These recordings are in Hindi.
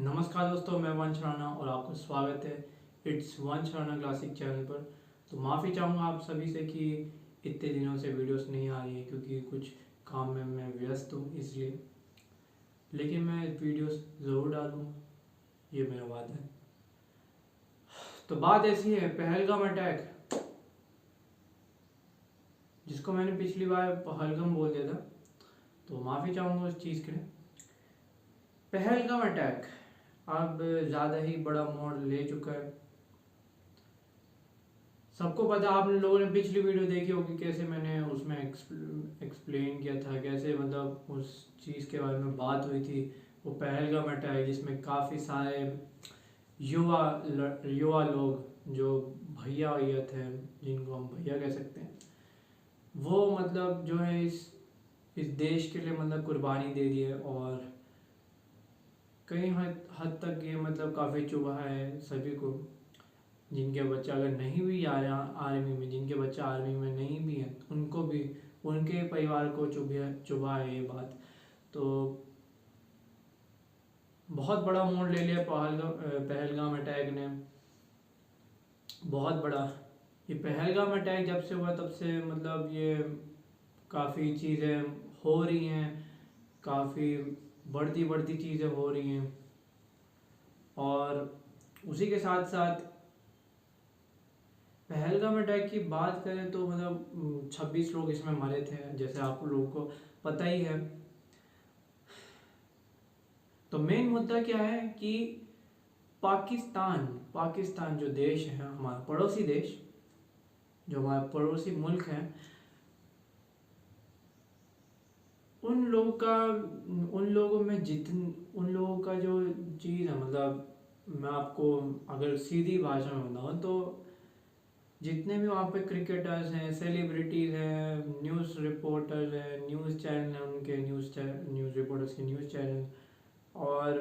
नमस्कार दोस्तों, मैं वंश राणा और आपका स्वागत है इट्स वंश राणा क्लासिक चैनल पर। तो माफ़ी चाहूँगा आप सभी से कि इतने दिनों से वीडियोस नहीं आ रही है क्योंकि कुछ काम में मैं व्यस्त हूँ इसलिए। लेकिन मैं वीडियोस ज़रूर डालूँगा, ये मेरा वादा है। तो बात ऐसी है, पहलगाम अटैक, जिसको मैंने पिछली बार पहलगाम बोल दिया था, तो माफ़ी चाहूँगा उस चीज़ के लिए। पहलगाम अटैक अब ज़्यादा ही बड़ा मोड़ ले चुका है। सबको पता, आप लोगों ने पिछली वीडियो देखी होगी कैसे मैंने उसमें एक्सप्लेन किया था, कैसे मतलब उस चीज़ के बारे में बात हुई थी। वो पहलगाम अटैक जिसमें काफ़ी सारे युवा युवा लोग जो भैया भैया थे, जिनको हम भैया कह सकते हैं, वो मतलब जो है इस देश के लिए मतलब कुर्बानी दे दी है। और कई हद तक ये मतलब काफ़ी चुभा है सभी को, जिनके बच्चे अगर नहीं भी आ रहे आर्मी में, जिनके बच्चे आर्मी में नहीं भी हैं, उनको भी, उनके परिवार को चुभा है ये बात। तो बहुत बड़ा मोड़ ले लिया पहलगाम अटैक ने, बहुत बड़ा। ये पहलगाम अटैक जब से हुआ तब से मतलब ये काफ़ी चीज़ें हो रही हैं, काफ़ी बढ़ती बढ़ती चीज़ें हो रही हैं। और उसी के साथ साथ पहलगाम अटैक की बात करें तो मतलब 26 लोग इसमें मरे थे, जैसे आप लोगों को पता ही है। तो मेन मुद्दा क्या है कि पाकिस्तान पाकिस्तान जो देश है, हमारा पड़ोसी देश, जो हमारा पड़ोसी मुल्क है, उन लोगों का जो चीज़ है, मतलब मैं आपको अगर सीधी भाषा में बताऊँ तो जितने भी वहाँ पे क्रिकेटर्स हैं, सेलिब्रिटीज़ हैं, न्यूज़ रिपोर्टर हैं, न्यूज़ चैनल हैं, उनके न्यूज़ रिपोर्टर्स के न्यूज़ चैनल, और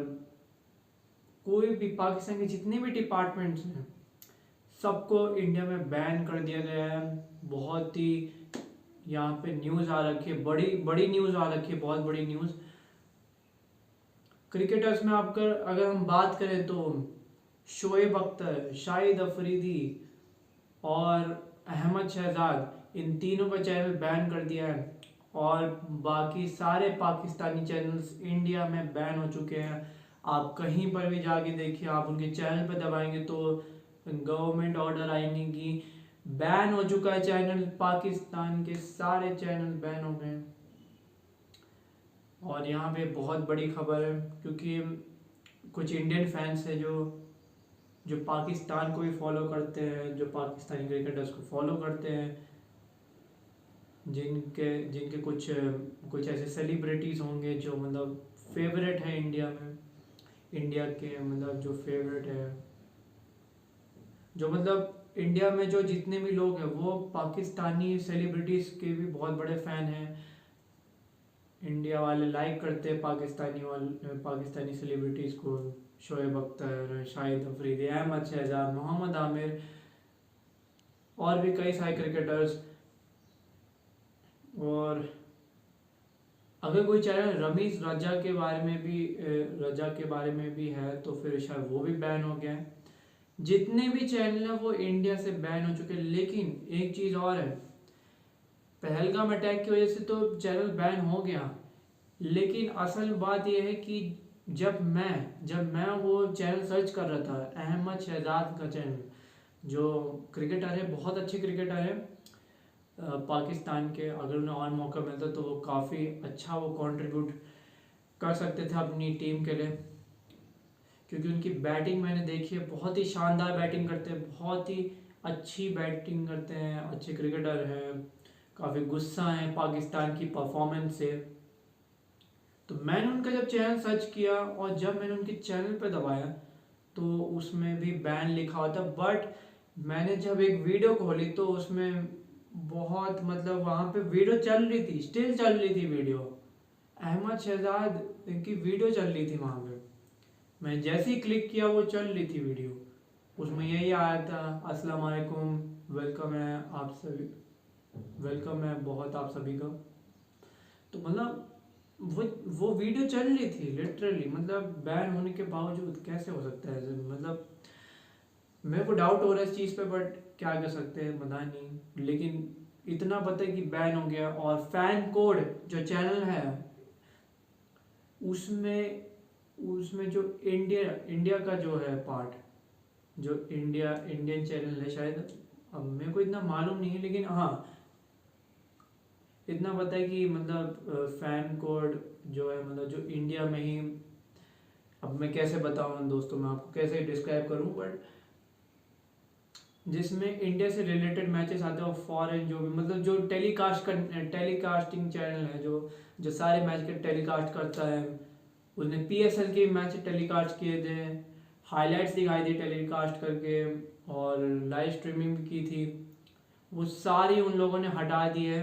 कोई भी पाकिस्तान के जितने भी डिपार्टमेंट्स हैं, सबको इंडिया में बैन कर दिया गया है। बहुत ही यहाँ पे न्यूज़ आ रखी है, बड़ी बड़ी न्यूज़ आ रखी है, बहुत बड़ी न्यूज़। क्रिकेटर्स में आपका अगर हम बात करें तो शोएब अख्तर, शाहिद अफरीदी और अहमद शहजाद, इन तीनों का चैनल बैन कर दिया है। और बाकी सारे पाकिस्तानी चैनल्स इंडिया में बैन हो चुके हैं। आप कहीं पर भी जाके देखिए, आप उनके चैनल पर दबाएंगे तो गवर्नमेंट ऑर्डर आएंगे कि बैन हो चुका है चैनल, पाकिस्तान के सारे चैनल बैन हो गए। और यहाँ पे बहुत बड़ी खबर है, क्योंकि कुछ इंडियन फैंस है जो जो पाकिस्तान को भी फॉलो करते हैं, जो पाकिस्तानी क्रिकेटर्स को फॉलो करते हैं, जिनके जिनके कुछ ऐसे सेलिब्रिटीज़ होंगे जो मतलब फेवरेट है इंडिया में, इंडिया के मतलब जो फेवरेट है, जो मतलब इंडिया में जो जितने भी लोग हैं वो पाकिस्तानी सेलिब्रिटीज़ के भी बहुत बड़े फ़ैन हैं। इंडिया वाले लाइक करते हैं पाकिस्तानी सेलिब्रिटीज़ को, शोएब अख्तर, शाहिद अफरीदी, अहमद शहजाद, मोहम्मद आमिर और भी कई सारे क्रिकेटर्स। और अगर कोई चैनल रमीज रजा के बारे में भी है तो फिर शायद वो भी बैन हो गया है। जितने भी चैनल हैं वो इंडिया से बैन हो चुके हैं। लेकिन एक चीज़ और है, पहलगाम अटैक की वजह से तो चैनल बैन हो गया, लेकिन असल बात यह है कि जब मैं वो चैनल सर्च कर रहा था, अहमद शहजाद का चैनल, जो क्रिकेटर है, बहुत अच्छे क्रिकेटर है पाकिस्तान के, अगर उन्हें और मौका मिलता तो वो काफ़ी अच्छा वो कंट्रीब्यूट कर सकते थे अपनी टीम के लिए, क्योंकि उनकी बैटिंग मैंने देखी है, बहुत ही शानदार बैटिंग करते हैं, बहुत ही अच्छी बैटिंग करते हैं, अच्छे क्रिकेटर हैं, काफ़ी गुस्सा है पाकिस्तान की परफॉर्मेंस से। तो मैंने उनका जब चैनल सर्च किया और जब मैंने उनके चैनल पर दबाया तो उसमें भी बैन लिखा हुआ था। बट मैंने जब एक वीडियो खोली तो उसमें बहुत मतलब वहाँ पे वीडियो चल रही थी, स्टिल चल रही थी वीडियो, अहमद शहजाद की वीडियो चल रही थी वहाँ पे। मैं जैसे ही क्लिक किया वो चल रही थी वीडियो, उसमें यही आया था, अस्सलाम वालेकुम, वेलकम है आप सभी, वेलकम है बहुत आप सभी का। तो मतलब वो वो वीडियो चल रही थी लिटरली, मतलब बैन होने के बावजूद कैसे हो सकता है ऐसे? मतलब मेरे को डाउट हो रहा है इस चीज़ पे, बट क्या कर सकते हैं पता नहीं। लेकिन इतना पता है कि बैन हो गया। और फैन कोड जो चैनल है उसमें उसमें जो इंडिया इंडिया का जो है पार्ट, जो इंडियन चैनल है शायद, अब मेरे को इतना मालूम नहीं है, लेकिन हाँ इतना पता है कि मतलब फैन कोड जो है, मतलब जो इंडिया में ही, अब मैं कैसे बताऊँ दोस्तों, मैं आपको कैसे डिस्क्राइब करूँ, बट जिसमें इंडिया से रिलेटेड मैचेस आते हैं और फॉरेन जो भी, मतलब जो टेलीकास्टिंग चैनल है, जो सारे मैच के टेलीकास्ट करता है। उसने पीएसएल के मैच टेलीकास्ट किए थे, हाइलाइट्स दिखाई दी टेलीकास्ट करके, और लाइव स्ट्रीमिंग भी की थी। वो सारी उन लोगों ने हटा दी है।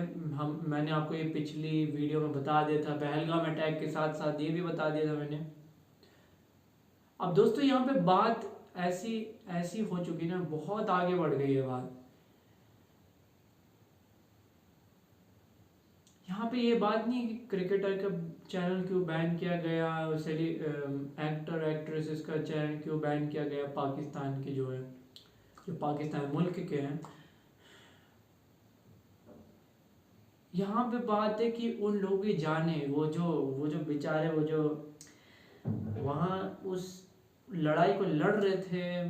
मैंने आपको ये पिछली वीडियो में बता दिया था, पहलगाम अटैक के साथ साथ ये भी बता दिया था मैंने। अब दोस्तों यहाँ पे बात ऐसी ऐसी हो चुकी ना, बहुत आगे बढ़ गई है बात। यहाँ पे ये बात नहीं है कि क्रिकेटर का चैनल क्यों बैन किया गया, एक्टर एक्ट्रेसेस का चैनल क्यों बैन किया गया, पाकिस्तान के जो है, जो पाकिस्तान मुल्क के हैं। यहाँ पे बात है कि उन लोगों की जाने, वो जो बेचारे, वो जो वहाँ उस लड़ाई को लड़ रहे थे,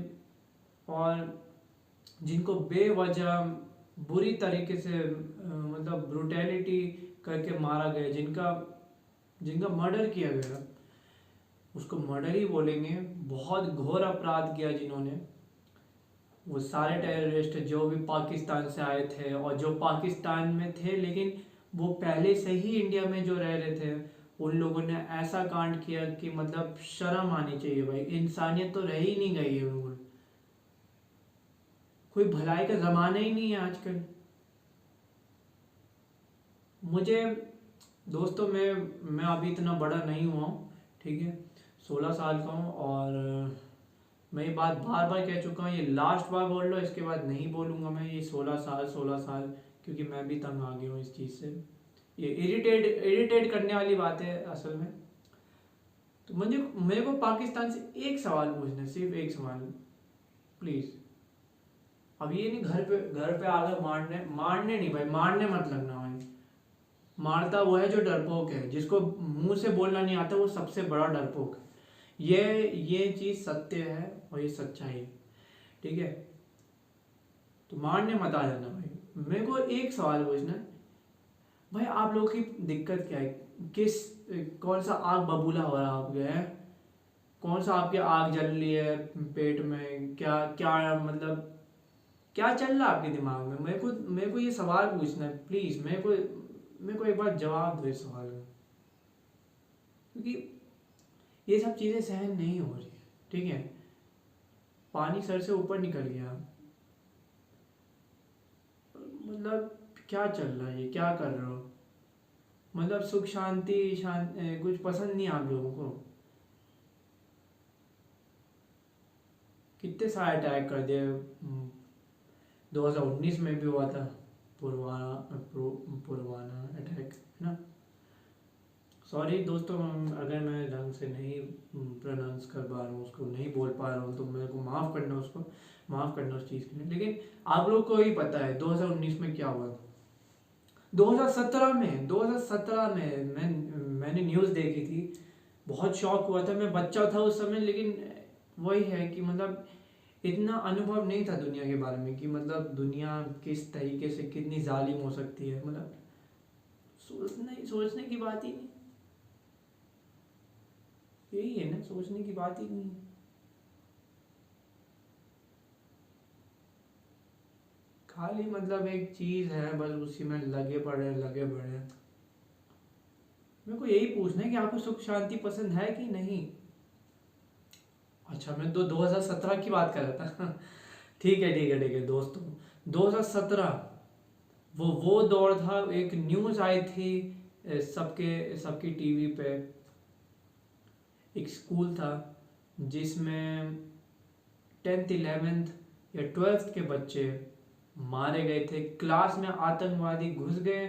और जिनको बेवजह बुरी तरीके से मतलब ब्रुटैलिटी करके मारा गया, जिनका जिनका मर्डर किया गया, उसको मर्डर ही बोलेंगे। बहुत घोर अपराध किया जिन्होंने, वो सारे टेररिस्ट जो भी पाकिस्तान से आए थे और जो पाकिस्तान में थे लेकिन वो पहले से ही इंडिया में जो रह रहे थे, उन लोगों ने ऐसा कांड किया कि मतलब शर्म आनी चाहिए भाई। इंसानियत तो रह ही नहीं गई है बिल्कुल। कोई भलाई का ज़माना ही नहीं है आजकल। मुझे दोस्तों, मैं अभी इतना बड़ा नहीं हुआ हूँ, ठीक है, 16 साल का हूँ। और मैं ये बात बार बार कह चुका हूँ, ये लास्ट बार बोल लो, इसके बाद नहीं बोलूँगा मैं ये 16 साल, क्योंकि मैं भी तंग आ गया हूँ इस चीज़ से। ये इरिटेट करने वाली बात है असल में। तो मुझे मेरे को पाकिस्तान से एक सवाल पूछना है, सिर्फ एक सवाल, प्लीज़। अब ये नहीं घर पे आकर मारने मारने नहीं भाई, मारने मत लगना भाई। मारता वो है जो डरपोक है, जिसको मुंह से बोलना नहीं आता, वो सबसे बड़ा डरपोक है। ये चीज़ सत्य है और ये सच्चाई है, ठीक है। तो मारने मत आ जाना भाई। मेरे को एक सवाल पूछना है भाई, आप लोगों की दिक्कत क्या है? किस कौन सा आग बबूला हो रहा है आपके है? कौन सा आपके आग जल रही है पेट में? क्या क्या मतलब क्या चल रहा है आपके दिमाग में? मेरे को ये सवाल पूछना है प्लीज़। मेरे को एक बार जवाब दो इस सवाल का, क्योंकि ये सब चीज़ें सहन नहीं हो रही है, ठीक है। पानी सर से ऊपर निकल गया, मतलब क्या चल रहा है, ये क्या कर रहे हो? मतलब सुख शांति कुछ पसंद नहीं आप लोगों को? कितने सारे अटैक कर दिए। 2019 में भी हुआ था पुलवामा, पुलवामा अटैक, है ना। सॉरी दोस्तों, अगर मैं ढंग से नहीं प्रोनाउंस कर पा रहा हूँ, उसको नहीं बोल पा रहा हूँ, तो मेरे को माफ़ करना, उसको माफ़ करना उस चीज़ के लिए। लेकिन आप लोग को ही पता है 2019 में क्या हुआ था। 2017 में मैंने न्यूज़ देखी थी, बहुत शौक हुआ था। मैं बच्चा था उस समय, लेकिन वही है कि मतलब इतना अनुभव नहीं था दुनिया के बारे में, कि मतलब दुनिया किस तरीके से कितनी जालिम हो सकती है। मतलब सोचने की बात ही नहीं, यही है ना, सोचने की बात ही नहीं है। खाली मतलब एक चीज़ है, बस उसी में लगे पड़े। मेरे को यही पूछना है कि आपको सुख शांति पसंद है कि नहीं? अच्छा, मैं 2017 की बात कर रहा था। ठीक है दोस्तों, 2017 वो दौर था। एक न्यूज़ आई थी सबके सबकी टीवी पे। एक स्कूल था जिसमें 10th 11th या 12th के बच्चे मारे गए थे। क्लास में आतंकवादी घुस गए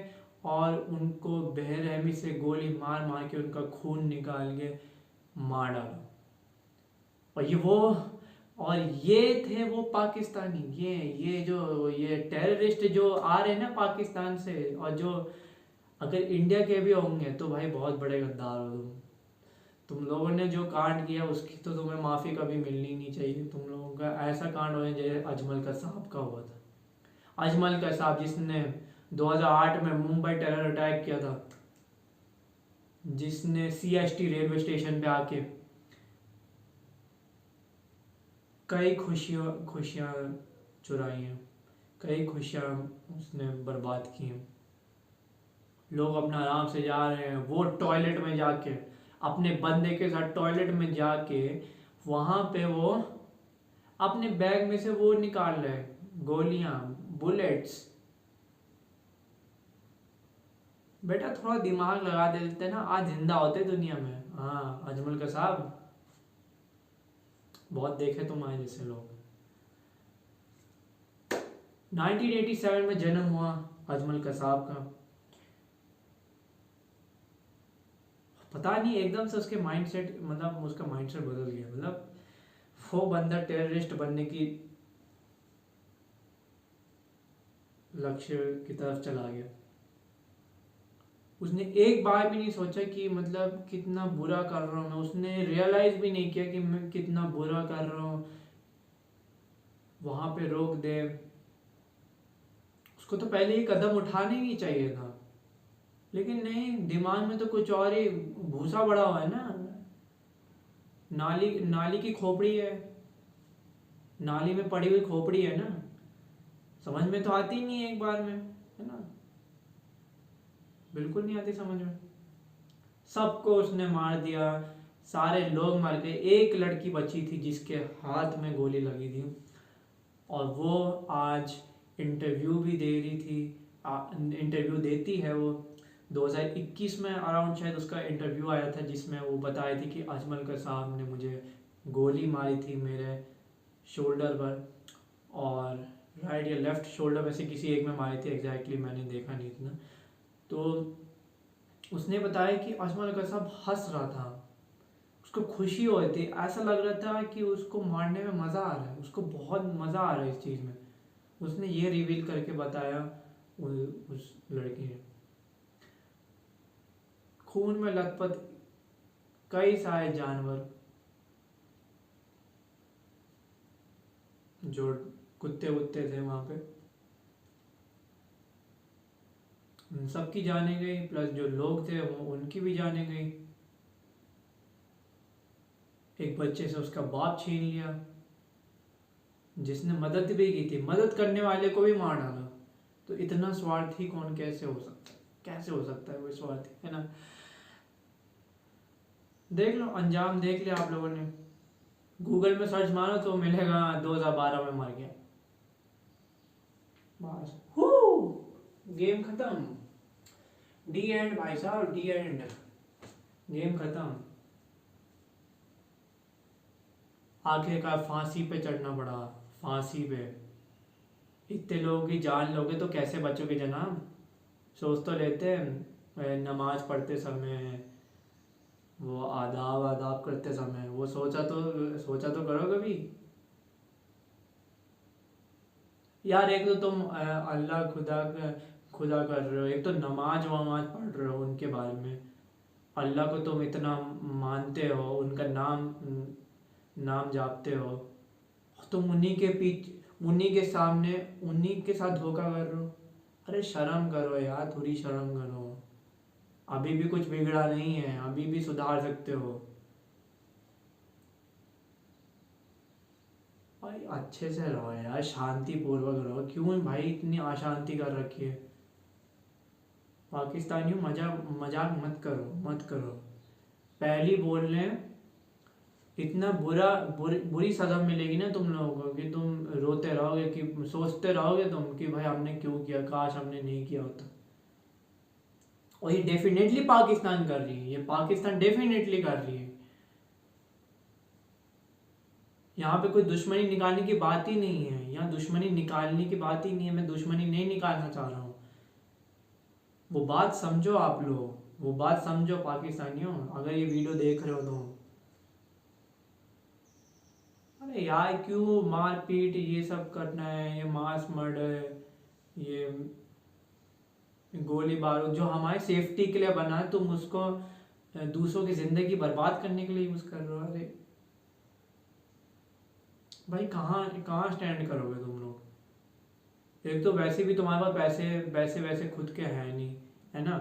और उनको बेरहमी से गोली मार मार के उनका खून निकाल के मार डाला। और ये थे वो पाकिस्तानी, ये टेररिस्ट जो आ रहे हैं ना पाकिस्तान से, और जो अगर इंडिया के भी होंगे तो भाई बहुत बड़े गद्दार हो तुम लोगों ने जो कांड किया उसकी तो तुम्हें माफ़ी कभी मिलनी नहीं चाहिए। तुम लोगों का ऐसा कांड हो जैसे अजमल कसाब का हुआ था। अजमल कसाब जिसने 2008 में मुंबई टेरर अटैक किया था, जिसने CST रेलवे स्टेशन पे आके कई खुशियाँ चुराई हैं, कई खुशियाँ उसने बर्बाद की हैं। लोग अपना आराम से जा रहे हैं, वो टॉयलेट में जाके अपने बंदे के साथ टॉयलेट में जाके वहाँ पे वो अपने बैग में से वो निकाल रहे गोलियाँ, बुलेट्स। बेटा थोड़ा दिमाग लगा देते ना, आज जिंदा होते दुनिया में। हाँ अजमल कसाब, बहुत देखे तुम्हारे जैसे लोग। 1987 में जन्म हुआ अजमल कसाब का। पता नहीं एकदम से उसके माइंडसेट, मतलब उसका माइंडसेट बदल गया। मतलब वो बंदा टेररिस्ट बनने की लक्ष्य की तरफ चला गया। उसने एक बार भी नहीं सोचा कि मतलब कितना बुरा कर रहा हूँ मैं। उसने रियलाइज भी नहीं किया कि मैं कितना बुरा कर रहा हूँ। वहां पे रोक दे, उसको तो पहले ये कदम उठाना ही नहीं चाहिए था। लेकिन नहीं, दिमाग में तो कुछ और ही भूसा बड़ा हुआ है ना। नाली नाली की खोपड़ी है, नाली में पड़ी हुई खोपड़ी है ना, समझ में तो आती नहीं है एक बार में, है ना, बिल्कुल नहीं आती समझ में। सबको उसने मार दिया, सारे लोग मर गए। एक लड़की बची थी जिसके हाथ में गोली लगी थी, और वो आज इंटरव्यू भी दे रही थी, इंटरव्यू देती है वो। 2021 में अराउंड शायद उसका इंटरव्यू आया था, जिसमें वो बताई थी कि अजमल कसाब ने मुझे गोली मारी थी मेरे शोल्डर पर, और राइट या लेफ्ट शोल्डर में से किसी एक में मारी थी, एग्जैक्टली मैंने देखा नहीं इतना। तो उसने बताया कि अजमल कसाब हंस रहा था, उसको खुशी हो रही थी, ऐसा लग रहा था कि उसको मारने में मज़ा आ रहा है, उसको बहुत मज़ा आ रहा है इस चीज़ में। उसने ये रिवील करके बताया उस लड़की ने। खून में लथपथ कई सारे जानवर, जो कुत्ते वुत्ते थे वहाँ पे, उन सबकी जाने गई, प्लस जो लोग थे वो उनकी भी जाने गई। एक बच्चे से उसका बाप छीन लिया, जिसने मदद भी की थी, मदद करने वाले को भी मार डाला। तो इतना स्वार्थी कौन कैसे हो सकता है, कैसे हो सकता है वो स्वार्थी, है ना। देख लो, अंजाम देख लिया आप लोगों ने। गूगल में सर्च मारो तो मिलेगा 2012 में मर गया, बस गेम खत्म, डी एंड भाई साहब, डी एंड, गेम खत्म। आखिरकार फांसी पे चढ़ना पड़ा, फांसी पे। इतने लोगों की जान लोगे तो कैसे बचोगे जनाब। सोच तो लेते हैं नमाज पढ़ते समय, वो आदाब आदाब करते समय, वो सोचा तो करो कभी यार। एक तो तुम अल्लाह खुदा कर रहे हो, एक तो नमाज वमाज पढ़ रहे हो उनके बारे में, अल्लाह को तुम इतना मानते हो, उनका नाम जापते हो, तुम उन्हीं के सामने उन्हीं के साथ धोखा कर रहे हो। अरे शर्म करो यार, थोड़ी शर्म करो। अभी भी कुछ बिगड़ा नहीं है, अभी भी सुधार सकते हो भाई। अच्छे से रहो यार, शांति पूर्वक रहो। क्यों भाई इतनी अशांति कर रखी है। पाकिस्तानियों मजाक मत करो। पहली बोलने इतना बुरी सजा मिलेगी ना तुम लोगों को कि तुम रोते रहोगे, कि सोचते रहोगे तुम कि भाई हमने क्यों किया, काश हमने नहीं किया होता। और ये डेफिनेटली पाकिस्तान कर रही है, ये पाकिस्तान डेफिनेटली कर रही है। यहाँ पे कोई दुश्मनी निकालने की बात ही नहीं है, यहाँ दुश्मनी निकालने की बात ही नहीं है। मैं दुश्मनी नहीं निकालना चाह रहा हूँ। वो बात समझो आप लोग, वो बात समझो पाकिस्तानियों, अगर ये वीडियो देख रहे हो तो। अरे यार क्यों मारपीट ये सब करना है, ये मास मर्डर, ये गोली बारूद जो हमारी सेफ्टी के लिए बना है, तुम उसको दूसरों की जिंदगी बर्बाद करने के लिए यूज कर रहे हो। अरे भाई कहाँ कहाँ स्टैंड करोगे तुम लोग? एक तो वैसे भी तुम्हारे पास पैसे वैसे वैसे खुद के हैं नहीं, है ना?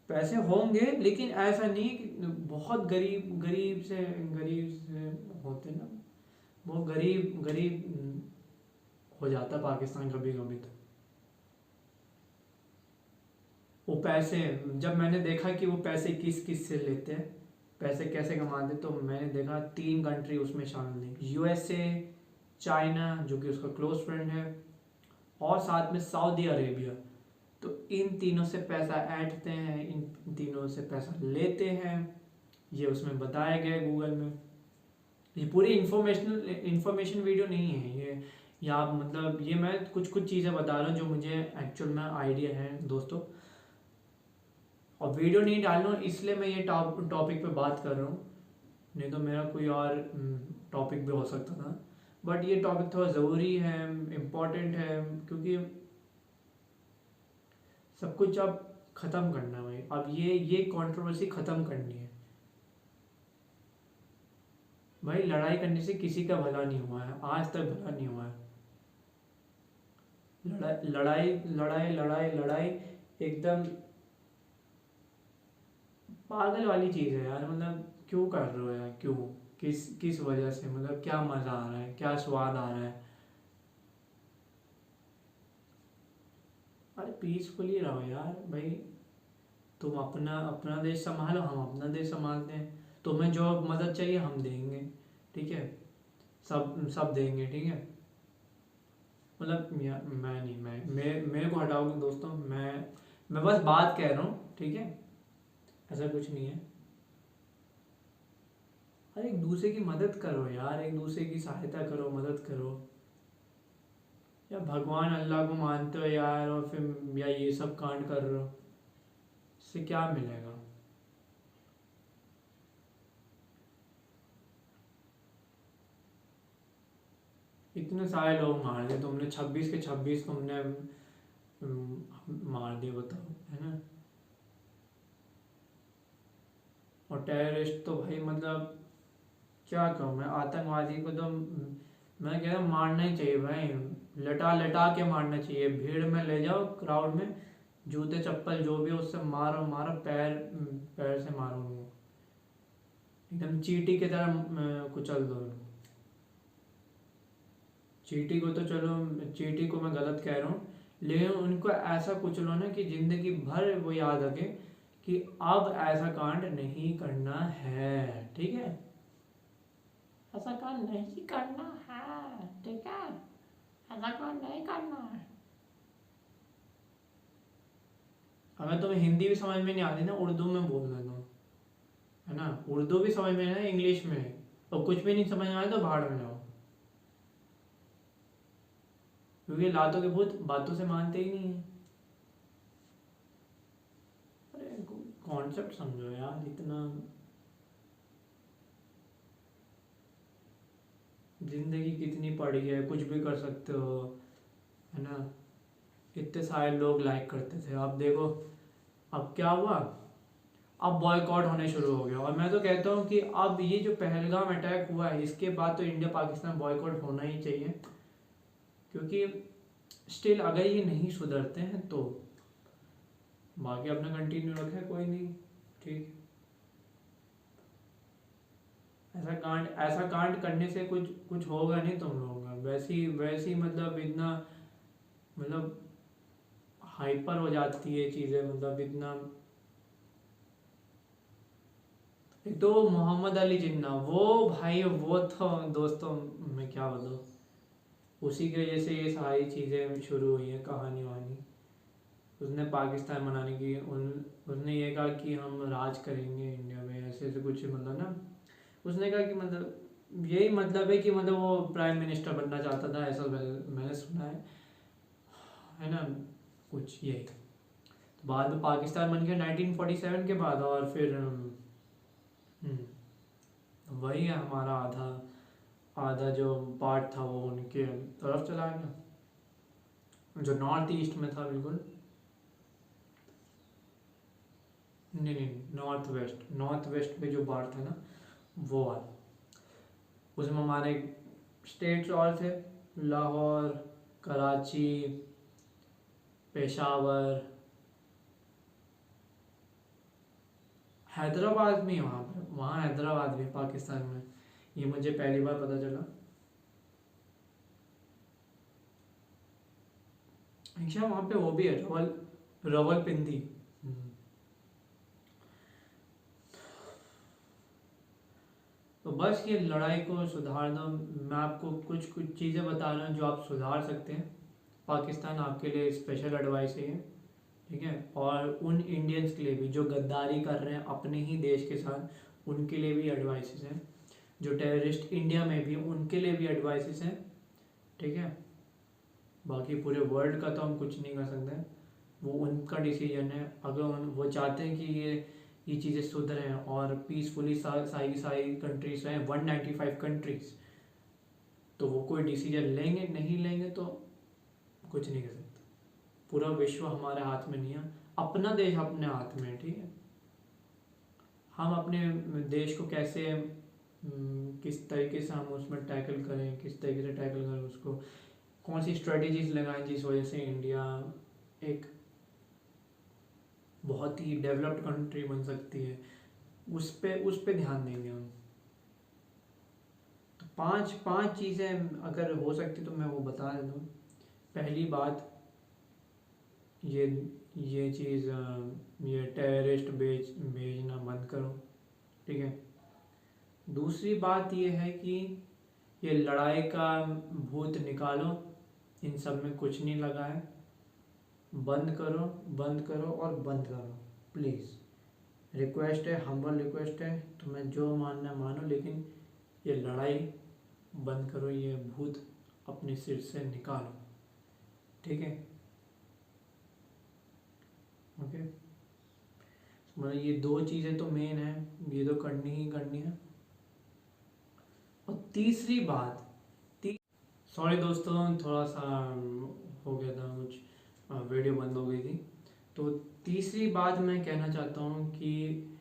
पैसे होंगे लेकिन ऐसा नहीं कि बहुत गरीब से होते ना, वो गरीब गरीब हो जाता पाकिस्तान कभी कभी तो। वो पैसे, जब मैंने देखा कि वो पैसे किस किस से लेते हैं, पैसे कैसे कमाते, तो मैंने देखा 3 कंट्री उसमें शामिल थी, यूएसए, चाइना जो कि उसका क्लोज फ्रेंड है, और साथ में सऊदी अरेबिया। तो इन तीनों से पैसा ऐंठते हैं, इन तीनों से पैसा लेते हैं, ये उसमें बताया गया है गूगल में। ये पूरी इंफॉर्मेशन वीडियो नहीं है ये, या मतलब ये मैं कुछ कुछ चीज़ें बता रहा हूँ जो मुझे एक्चुअल में आइडिया है दोस्तों। और वीडियो नहीं डाल रहा हूँ इसलिए मैं ये टॉपिक पे बात कर रहा हूँ, नहीं तो मेरा कोई और टॉपिक भी हो सकता था। बट ये टॉपिक थोड़ा ज़रूरी है, इम्पोर्टेंट है, क्योंकि सब कुछ अब ख़त्म करना है भाई। अब ये कंट्रोवर्सी ख़त्म करनी है भाई। लड़ाई करने से किसी का भला नहीं हुआ है, आज तक भला नहीं हुआ है। लड़ाई लड़ाई लड़ाई लड़ाई एकदम पागल वाली चीज़ है यार। मतलब क्यों कर रहे हो यार, क्यों, किस किस वजह से, मतलब क्या मज़ा आ रहा है, क्या स्वाद आ रहा है? अरे पीसफुली रहो यार भाई। तुम अपना अपना देश संभालो, हम अपना देश संभालते हैं। तुम्हें जो मदद चाहिए हम देंगे, ठीक है? सब सब देंगे, ठीक है? मतलब मैं नहीं, मेरे को हटाओगे दोस्तों, मैं बस बात कह रहा हूँ, ठीक है? ऐसा कुछ नहीं है। अरे एक दूसरे की मदद करो यार, एक दूसरे की सहायता करो, मदद करो। या भगवान अल्लाह को मानते हो यार, और फिर या ये सब कांड कर रहे हो, इससे क्या मिलेगा? इतने सारे लोग मार दिए तुमने, 26 के 26 तुमने मार दिए, बताओ, है ना? और टेररिस्ट तो भाई मतलब क्या कहूँ मैं, आतंकवादी को तो मैं कह रहा हूँ मारना ही चाहिए भाई। लटा लटा के मारना चाहिए, भीड़ में ले जाओ, क्राउड में, जूते चप्पल जो भी हो उससे मारो मारो, पैर पैर से मारो उनको, एकदम चींटी की तरह कुचल दो उनको। चींटी को तो चलो, चींटी को मैं गलत कह रहा हूँ, लेकिन उनको ऐसा कुचलो ना कि जिंदगी भर वो याद रखे कि अब ऐसा कांड नहीं करना है, ठीक है? ऐसा कांड नहीं करना है, ठीक है? ऐसा कांड नहीं करना है। अगर तुम्हें हिंदी भी समझ में नहीं आती ना, उर्दू में बोल देना, है ना? उर्दू भी समझ में है, इंग्लिश में, और कुछ भी नहीं समझ में आए तो भाड़ में जाओ, क्योंकि लातों के भूत बातों से मानते ही नहीं है। अरे कॉन्सेप्ट समझो यार, इतना जिंदगी कितनी पड़ी है, कुछ भी कर सकते हो, है ना? इतने सारे लोग लाइक करते थे, अब देखो अब क्या हुआ, अब बॉयकॉट होने शुरू हो गया। और मैं तो कहता हूँ कि अब ये जो पहलगाम अटैक हुआ है, इसके बाद तो इंडिया पाकिस्तान बॉयकॉट होना ही चाहिए, क्योंकि स्टिल अगर ये नहीं सुधरते हैं तो बाकी अपना कंटिन्यू रखे, कोई नहीं, ठीक। ऐसा कांड करने से कुछ कुछ होगा नहीं तुम लोगों का, वैसी वैसी मतलब इतना, मतलब हाइपर हो जाती है चीज़ें, मतलब इतना। एक तो मोहम्मद अली जिन्ना, वो भाई वो तो दोस्तों मैं क्या बताऊँ, उसी की वजह से ये सारी चीज़ें शुरू हुई हैं, कहानी वहानी। उसने पाकिस्तान बनाने की उसने ये कहा कि हम राज करेंगे इंडिया में, ऐसे ऐसे कुछ, मतलब ना, उसने कहा कि मतलब यही मतलब है कि मतलब वो प्राइम मिनिस्टर बनना चाहता था, ऐसा मैंने सुना है ना? कुछ यही। तो बाद में पाकिस्तान बन गया 1947 के बाद, और फिर वही है हमारा आधा आधा जो पार्ट था वो उनके तरफ चला गया, जो नॉर्थ ईस्ट में था बिल्कुल। नहीं नहीं, नॉर्थ वेस्ट में जो पार्ट था ना वो वाला, उसमें हमारे स्टेट्स और थे, लाहौर, कराची, पेशावर, हैदराबाद में, वहाँ पे वहाँ हैदराबाद भी पाकिस्तान में, ये मुझे पहली बार पता चला। अच्छा वहाँ पे वो भी है, रावलपिंडी। हम्म। तो बस ये लड़ाई को सुधार दो। मैं आपको कुछ कुछ चीज़ें बता रहा हूँ जो आप सुधार सकते हैं। पाकिस्तान आपके लिए स्पेशल एडवाइस है ये, ठीक है। और उन इंडियंस के लिए भी जो गद्दारी कर रहे हैं अपने ही देश के साथ, उनके लिए भी एडवाइसेस हैं। जो टेररिस्ट इंडिया में भी, उनके लिए भी एडवाइसेस हैं, ठीक है। बाकी पूरे वर्ल्ड का तो हम कुछ नहीं कर सकते, वो उनका डिसीजन है। अगर वो चाहते हैं कि ये चीज़ें सुधरें और पीसफुली सारी कंट्रीज रहें, 195 कंट्रीज, तो वो कोई डिसीजन लेंगे, नहीं लेंगे तो कुछ नहीं कर सकते। पूरा विश्व हमारे हाथ में नहीं है, अपना देश अपने हाथ में है, ठीक है। हम अपने देश को कैसे किस तरीके से हम उसमें टैकल करें, किस तरीके से टैकल करें उसको, कौन सी स्ट्रेटजीज लगाएं जिस वजह से इंडिया एक बहुत ही डेवलप्ड कंट्री बन सकती है, उस पे ध्यान देंगे हम। तो पांच पांच चीज़ें अगर हो सकती तो मैं वो बता देता हूँ। पहली बात, ये चीज़ ये टेररिस्ट भेजना बंद करो, ठीक है। दूसरी बात ये है कि ये लड़ाई का भूत निकालो, इन सब में कुछ नहीं लगा है, बंद करो, बंद करो और बंद करो प्लीज़। रिक्वेस्ट है, हम्बल रिक्वेस्ट है, तुम्हें जो मानना है मानो, लेकिन ये लड़ाई बंद करो, ये भूत अपने सिर से निकालो, ठीक है। ओके, मतलब ये दो चीज़ें तो मेन है, ये तो करनी ही करनी है। और तीसरी बात, सॉरी दोस्तों, थोड़ा सा हो गया था कुछ, वीडियो बंद हो गई थी। तो तीसरी बात मैं कहना चाहता हूँ कि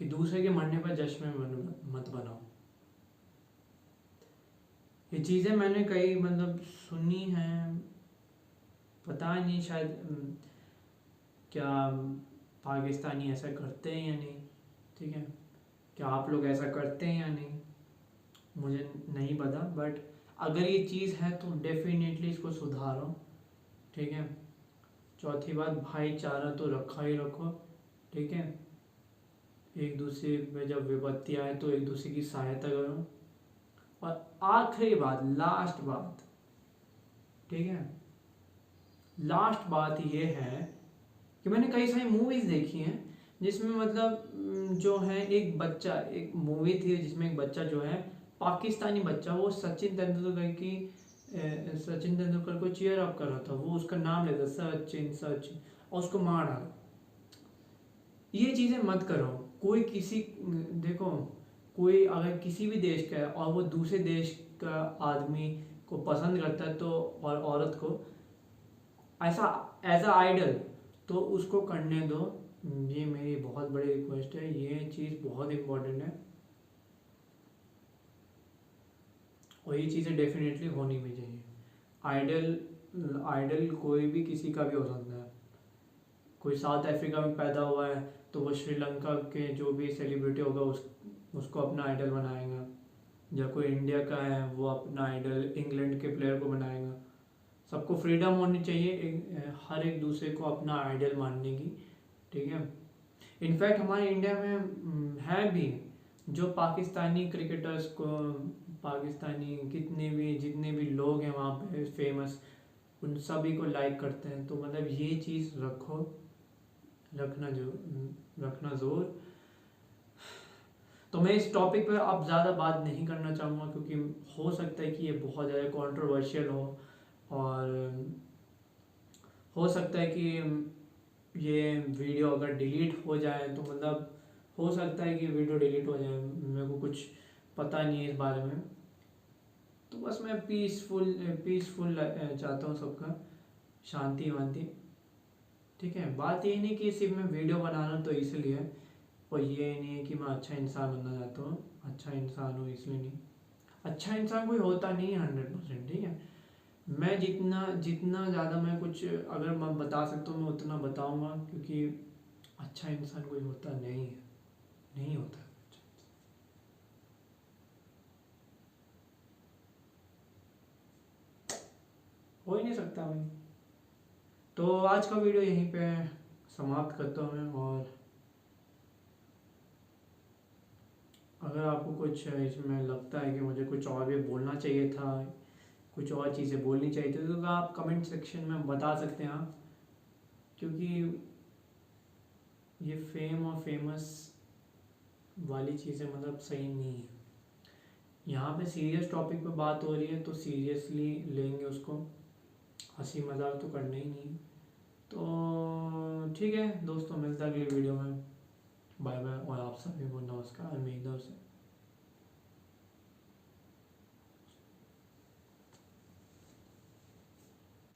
दूसरे के मरने पर जश्न मत बनाओ। ये चीज़ें मैंने कई मतलब सुनी हैं, पता नहीं शायद क्या पाकिस्तानी ऐसा करते हैं या नहीं, ठीक है। क्या आप लोग ऐसा करते हैं या नहीं मुझे नहीं पता, बट अगर ये चीज़ है तो डेफिनेटली इसको सुधारो, ठीक है। चौथी बात, भाईचारा तो रखा ही रखो, ठीक है। एक दूसरे में जब विपत्ति आए तो एक दूसरे की सहायता करो। और आखिरी बात, लास्ट बात, ठीक है, लास्ट बात ये है कि मैंने कई सारी मूवीज़ देखी हैं जिसमें मतलब जो है एक बच्चा, एक मूवी थी जिसमें एक बच्चा जो है पाकिस्तानी बच्चा, वो सचिन तेंदुलकर को चीयर अप कर रहा था, वो उसका नाम लेता सचिन सचिन, और उसको मार डाला। ये चीज़ें मत करो। कोई किसी, देखो, कोई अगर किसी भी देश का है और वो दूसरे देश का आदमी को पसंद करता है तो, और औरत को ऐसा एज अ आइडल, तो उसको करने दो। ये मेरी बहुत बड़ी रिक्वेस्ट है, ये चीज़ बहुत इम्पोर्टेंट है और ये चीज़ें डेफिनेटली होनी भी चाहिए। आइडल कोई भी किसी का भी हो सकता है। कोई साउथ अफ्रीका में पैदा हुआ है तो वो श्रीलंका के जो भी सेलिब्रिटी होगा उसको अपना आइडल बनाएगा, या कोई इंडिया का है वो अपना आइडल इंग्लैंड के प्लेयर को बनाएगा। सबको फ्रीडम होनी चाहिए हर एक दूसरे को अपना आइडल मानने की, ठीक है। इनफैक्ट हमारे इंडिया में है भी जो पाकिस्तानी क्रिकेटर्स को, पाकिस्तानी जितने भी लोग हैं वहाँ पे फेमस, उन सभी को लाइक करते हैं। तो मतलब ये चीज़ रखना जोर। तो मैं इस टॉपिक पर अब ज़्यादा बात नहीं करना चाहूँगा क्योंकि हो सकता है कि ये बहुत ज़्यादा कंट्रोवर्शियल हो, और हो सकता है कि ये वीडियो अगर डिलीट हो जाए तो मतलब हो सकता है कि वीडियो डिलीट हो जाए, मेरे को कुछ पता नहीं है इस बारे में। तो बस मैं पीसफुल पीसफुल चाहता हूँ सबका, शांति वांति। ठीक है, बात ये नहीं कि सिर्फ मैं वीडियो बना रहा हूँ तो इसलिए, और ये नहीं है कि मैं अच्छा इंसान बनना चाहता हूँ, अच्छा इंसान हूँ इसलिए नहीं। अच्छा इंसान कोई होता नहीं है 100%। ठीक है, मैं जितना जितना ज़्यादा मैं कुछ अगर मैं बता सकता हूँ मैं उतना बताऊँगा, क्योंकि अच्छा इंसान कोई होता नहीं है, नहीं होता। हो ही नहीं सकता भाई। तो आज का वीडियो यहीं पे समाप्त करता हूँ मैं, और अगर आपको कुछ इसमें लगता है कि मुझे कुछ और भी बोलना चाहिए था, कुछ और चीज़ें बोलनी चाहिए थी, तो आप कमेंट सेक्शन में बता सकते हैं आप, क्योंकि ये फेम और फेमस वाली चीज़ें मतलब सही नहीं है। यहाँ पे सीरियस टॉपिक पे बात हो रही है तो सीरियसली लेंगे उसको, हंसी मजाक तो करना ही नहीं। तो ठीक है दोस्तों, मिलता है अगली वीडियो में। बाय बाय, और आप सभी को नमस्कार मेरी तरफ से।